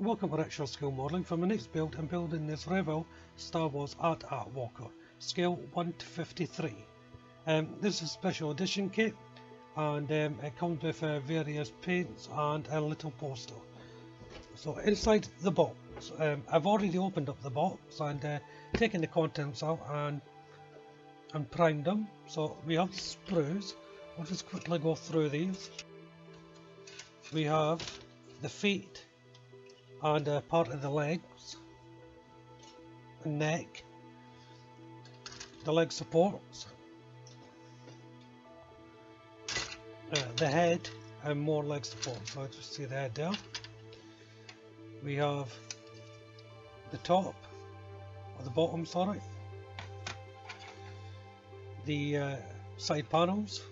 Welcome to Actual Skill Modelling. For my next build, I'm building this Revell Star Wars Art Walker, scale 1 to 53. This is a special edition kit, and it comes with various paints and a little poster. So inside the box, I've already opened up the box and taken the contents out and primed them. So we have the sprues. I'll just quickly go through these. We have the feet and part of the legs, neck, the leg supports, the head, and more leg support. So I just see the head there. We have the top, or the bottom, sorry, the side panels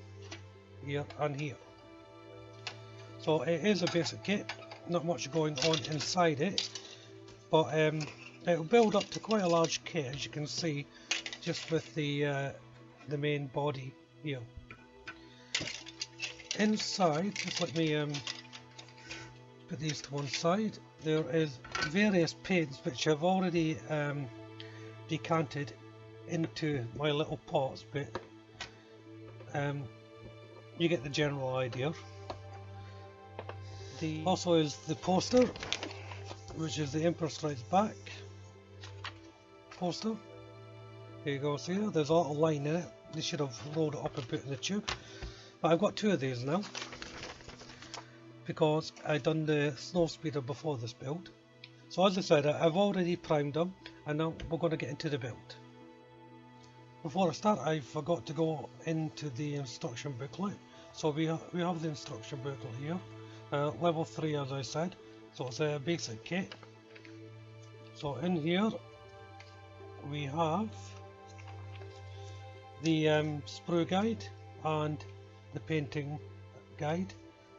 here and here. So it is a basic kit, not much going on inside it, but it'll build up to quite a large kit, as you can see, just with the main body here. Inside, just let me put these to one side. There is various paints which I've already decanted into my little pots, but you get the general idea. Also is the poster, which is the Emperor Strikes Back poster. Here you go, see there? There's a little line in it. They should have rolled it up a bit in the tube. But I've got two of these now, because I've done the snow speeder before this build. So as I said, I've already primed them, and now we're going to get into the build. Before I start, I forgot to go into the instruction booklet. So we have the instruction booklet here. Level 3, as I said, so it's a basic kit. So in here we have the sprue guide and the painting guide.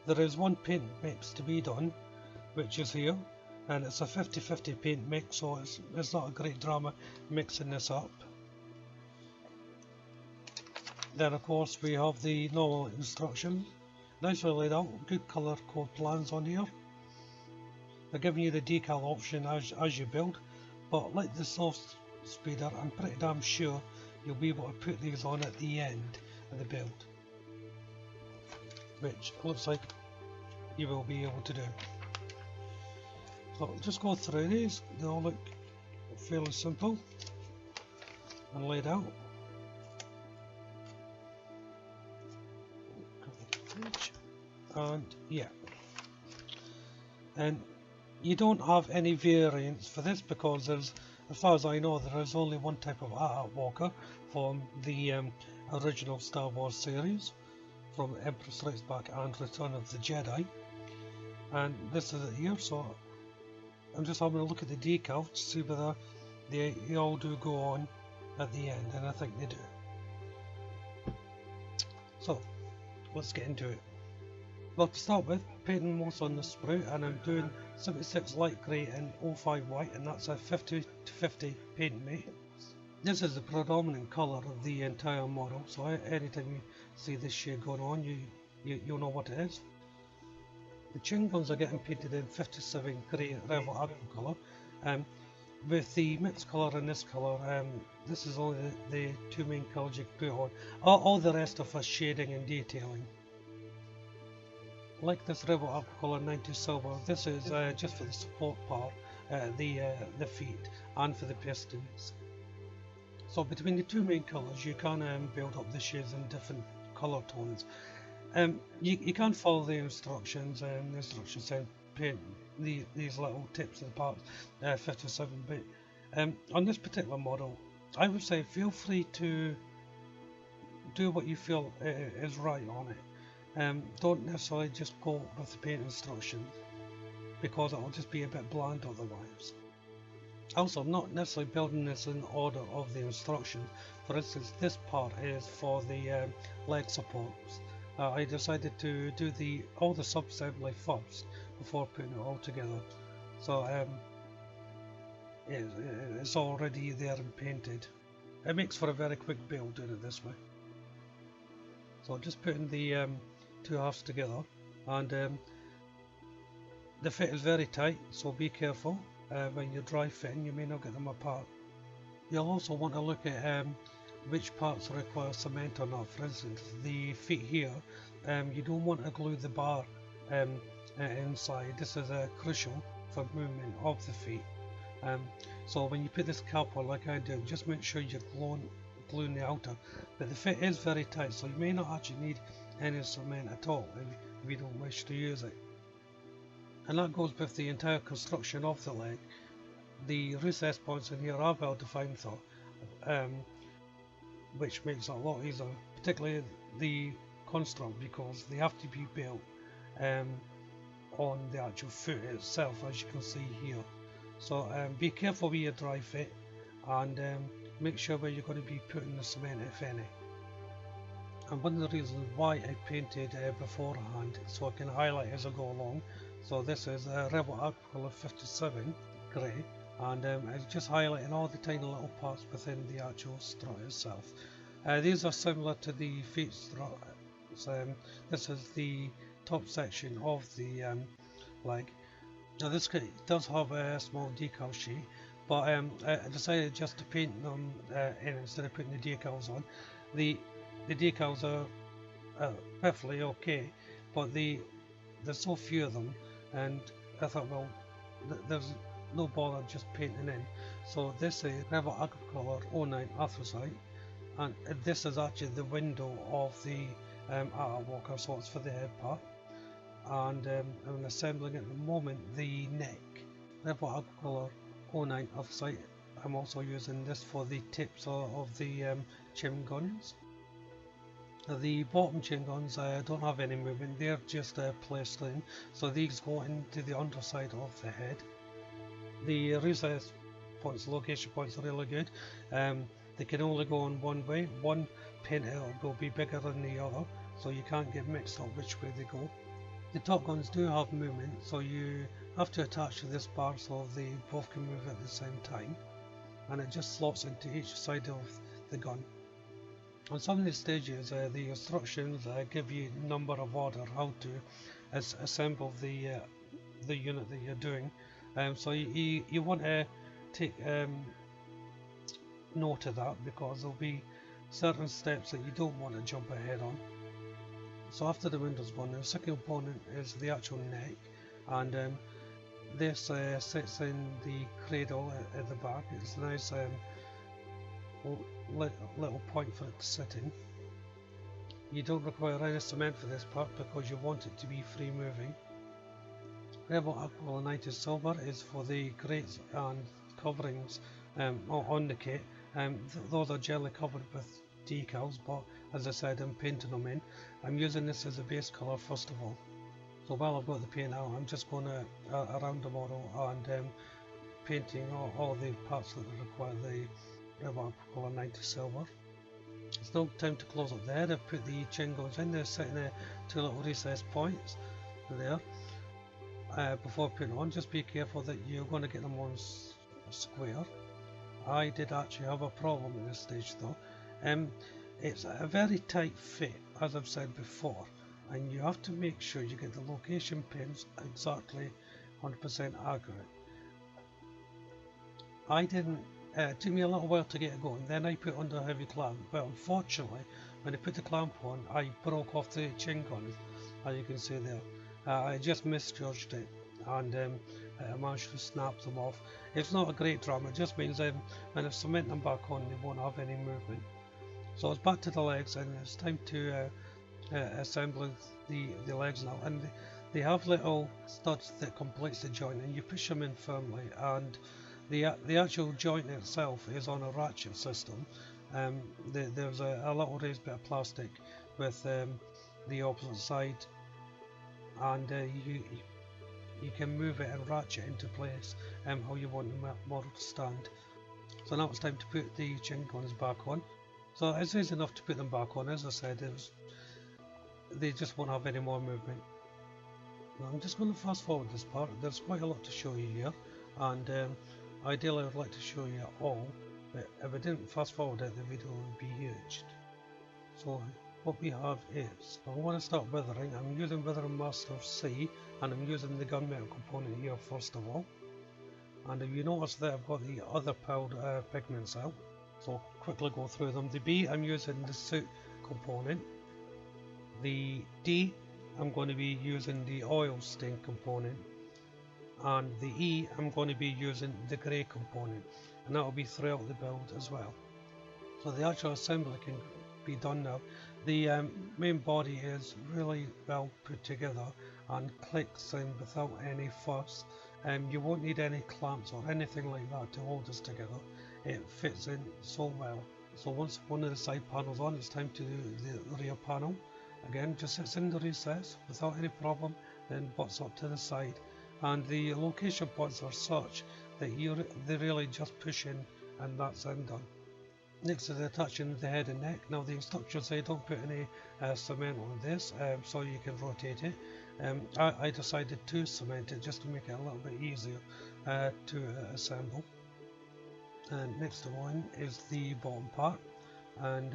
There is one paint mix to be done, which is here, and it's a 50-50 paint mix, so it's not a great drama mixing this up. Then of course we have the normal instructions. Nicely laid out, good colour code plans on here. They're giving you the decal option as you build, but like the soft speeder, I'm pretty damn sure you'll be able to put these on at the end of the build, which looks like you will be able to do. So just go through these. They all look fairly simple and laid out. And yeah, and you don't have any variants for this, because there's, as far as I know, there is only one type of art walker from the original Star Wars series, from Emperor Strikes Back and Return of the Jedi, and this is it here. So I'm just having a look at the decal to see whether they all do go on at the end, and I think they do. So let's get into it. Well, to start with, painting most on the sprue, and I'm doing 76 light grey and 05 white, and that's a 50-50 paint mix. This is the predominant colour of the entire model, so anytime you see this shade going on, you'll know what it is. The chin guns are getting painted in 57 grey Revell aqua colour, with the mixed colour and this colour. This is only the two main colours you can put on. All the rest of us shading and detailing. Like this Revell aqua colour 90 silver, this is just for the support part, the feet, and for the pistons. So between the two main colours, you can build up the shades in different colour tones. You can follow the instructions, and the instructions say paint these little tips and parts 57, but on this particular model, I would say feel free to do what you feel is right on it. Don't necessarily just go with the paint instructions, because it will just be a bit bland otherwise. Also, I'm not necessarily building this in order of the instructions. For instance, this part is for the leg supports. I decided to do all the sub-assembly first before putting it all together. So it's already there and painted. It makes for a very quick build doing it this way. So just putting the two halves together, and The fit is very tight, so be careful when you're dry fitting, you may not get them apart. You'll also want to look at which parts require cement or not. For instance, the feet here, you don't want to glue the bar inside. This is crucial for movement of the feet. So when you put this cap on like I do, just make sure you're gluing the outer. But the fit is very tight, so you may not actually need any cement at all if you don't wish to use it. And that goes with the entire construction of the leg. The recess points in here are well defined though, which makes it a lot easier, particularly the construct, because they have to be built on the actual foot itself, as you can see here. So be careful with your dry fit, and make sure where you're going to be putting the cement, if any. And one of the reasons why I painted beforehand, so I can highlight as I go along. So this is Revell Aquacolor 57 grey, and it's just highlighting all the tiny little parts within the actual strut itself. These are similar to the feet strut. This is the top section of the leg. Now this does have a small decal sheet, but I decided just to paint them in instead of putting the decals on. The decals are perfectly okay, but there's so few of them, and I thought, well, there's no bother just painting in. So this is Revell Aquacolor 09 Anthracite, and this is actually the window of the walker, so it's for the head part. And I'm assembling at the moment the neck. Revell Aquacolor 09 Anthracite. I'm also using this for the tips of the chin guns. The bottom chin guns don't have any movement, they're just placed in, so these go into the underside of the head. The recess points, location points are really good. They can only go on one way. One pin will be bigger than the other, so you can't get mixed up which way they go. The top guns do have movement, so you have to attach to this bar so they both can move at the same time, and it just slots into each side of the gun. On some of the stages, the instructions give you number of order how to assemble the unit that you're doing. So you want to take note of that, because there'll be certain steps that you don't want to jump ahead on. So after the windows one, the second component is the actual neck, and this sits in the cradle at the back. It's a nice little point for it to sit in. You don't require any cement for this part because you want it to be free moving. Revell Aquacolor 90 Silver is for the grates and coverings on the kit. Those are generally covered with decals, but as I said, I'm painting them in. I'm using this as a base colour first of all. So while I've got the paint out, I'm just going to around the model and painting all the parts that require the Revell Aquacolor 90 Silver. It's now time to close up there. I've put the chin guns in. They're sitting there, two little recess points there. Before putting on, just be careful that you're going to get them on square. I did actually have a problem at this stage though. It's a very tight fit, as I've said before, and you have to make sure you get the location pins exactly 100% accurate. I didn't. It took me a little while to get it going, then I put under a heavy clamp, but unfortunately when I put the clamp on I broke off the chin gun, as you can see there. I just misjudged it, and I managed to snap them off. It's not a great drama, it just means when I cement them back on they won't have any movement. So it's back to the legs, and it's time to assemble the legs now, and they have little studs that completes the joint, and you push them in firmly, and the actual joint itself is on a ratchet system. There's a little raised bit of plastic with the opposite side, and you can move it and ratchet into place how you want the model to stand. So now it's time to put the chin guns back on. So it's easy enough to put them back on. As I said, they just won't have any more movement. Now I'm just going to fast forward this part. There's quite a lot to show you here, and ideally I would like to show you all, but if I didn't fast forward it, the video would be huge. So what we have is, I'm going to start withering. I'm using Withering Master C, and I'm using the gunmetal component here first of all. And if you notice that I've got the other powder pigments out, so I'll quickly go through them. The B, I'm using the soot component. The D, I'm going to be using the oil stain component. And the E, I'm going to be using the grey component, and that will be throughout the build as well. So the actual assembly can be done now. The main body is really well put together and clicks in without any fuss. You won't need any clamps or anything like that to hold this together. It fits in so well. So once one of the side panels on, it's time to do the rear panel. Again, just sits in the recess without any problem, then butts up to the side. And the location points are such that they really just push in, and that's then done. Next is attaching the head and neck. Now the instructions say don't put any cement on this, so you can rotate it. I decided to cement it just to make it a little bit easier to assemble. And next one is the bottom part, and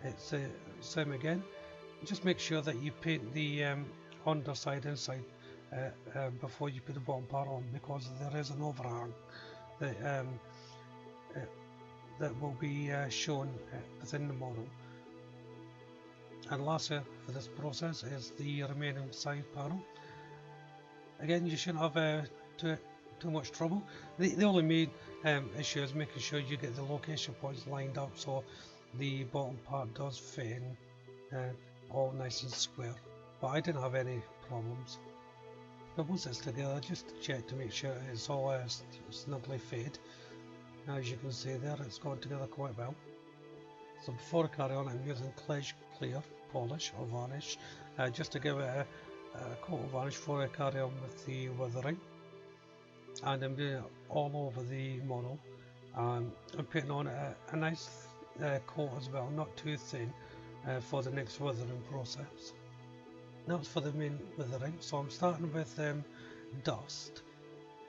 it's the same again. Just make sure that you paint the underside inside before you put the bottom part on, because there is an overhang that will be shown within the model. And lastly for this process is the remaining side panel. Again, you shouldn't have too much trouble. The only main issue is making sure you get the location points lined up so the bottom part does fit in all nice and square, but I didn't have any problems. But once it's together, just check to make sure it's all snugly fitted. As you can see there, it's gone together quite well. So before I carry on, I'm using clear polish or varnish just to give it a coat of varnish before I carry on with the withering. And I'm doing it all over the model. I'm putting on a nice coat as well, not too thin, for the next withering process. Now it's for the main withering, so I'm starting with dust,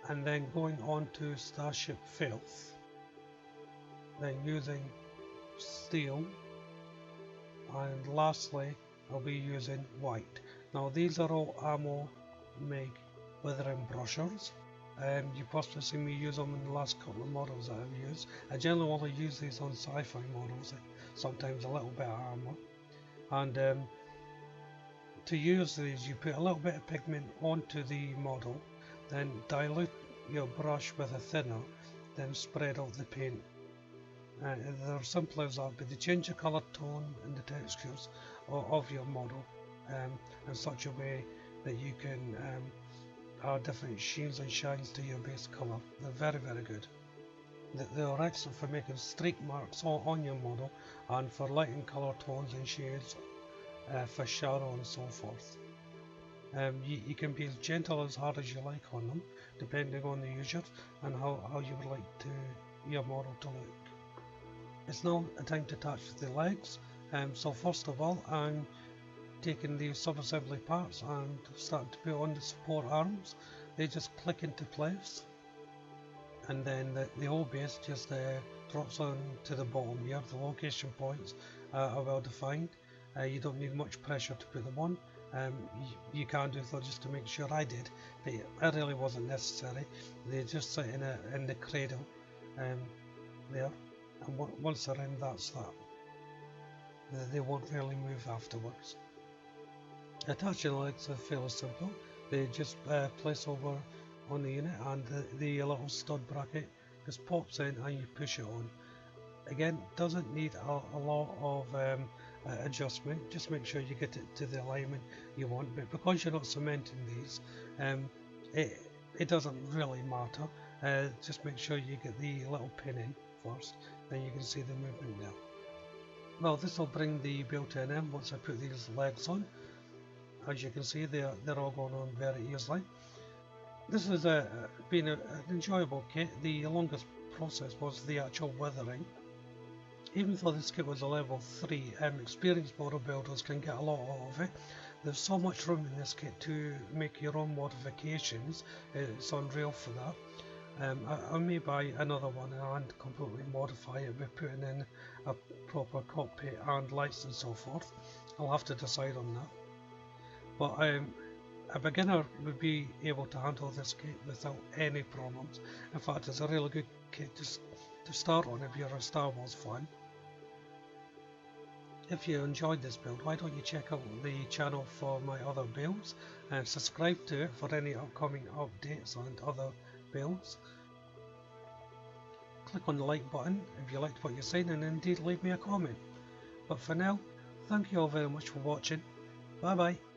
and then going on to Starship Filth, then using steel, and lastly I'll be using white. Now these are all Ammo Meg withering brushers. You possibly seen me use them in the last couple of models that I've used. I generally only use these on sci-fi models, sometimes a little bit of armor. And to use these, you put a little bit of pigment onto the model, then dilute your brush with a thinner, then spread out the paint. They're simple as that, but they change the colour tone and the textures of your model in such a way that you can add different sheens and shines to your base colour. They're very, very good. They are excellent for making streak marks on your model, and for lighting colour tones and shades, for shadow and so forth. You can be as gentle as hard as you like on them, depending on the user and how you would like your model to look. It's now a time to attach the legs. So first of all, I'm taking the sub-assembly parts and starting to put on the support arms. They just click into place, and then the whole base just drops on to the bottom here. The location points are well defined. You don't need much pressure to put them on. You can do so just to make sure. I did, but it really wasn't necessary. They just sit in the cradle there, and once they're in, that's that. They won't really move afterwards. Attaching the legs are fairly simple. They just place over on the unit, and the little stud bracket just pops in and you push it on. Again, doesn't need a lot of adjustment. Just make sure you get it to the alignment you want, but because you're not cementing these, it doesn't really matter. Just make sure you get the little pin in first, then you can see the movement now. Well, this will bring the built-in in once I put these legs on. As you can see, they're all going on very easily. This has been an enjoyable kit. The longest process was the actual withering. Even though this kit was a level 3, experienced model builders can get a lot out of it. There's so much room in this kit to make your own modifications. It's unreal for that. I may buy another one and completely modify it by putting in a proper cockpit and lights and so forth. I'll have to decide on that. But a beginner would be able to handle this kit without any problems. In fact, it's a really good kit to start on if you're a Star Wars fan. If you enjoyed this build, why don't you check out the channel for my other builds and subscribe to it for any upcoming updates and other builds. Click on the like button if you liked what you're saying, and indeed leave me a comment. But for now, thank you all very much for watching. Bye bye.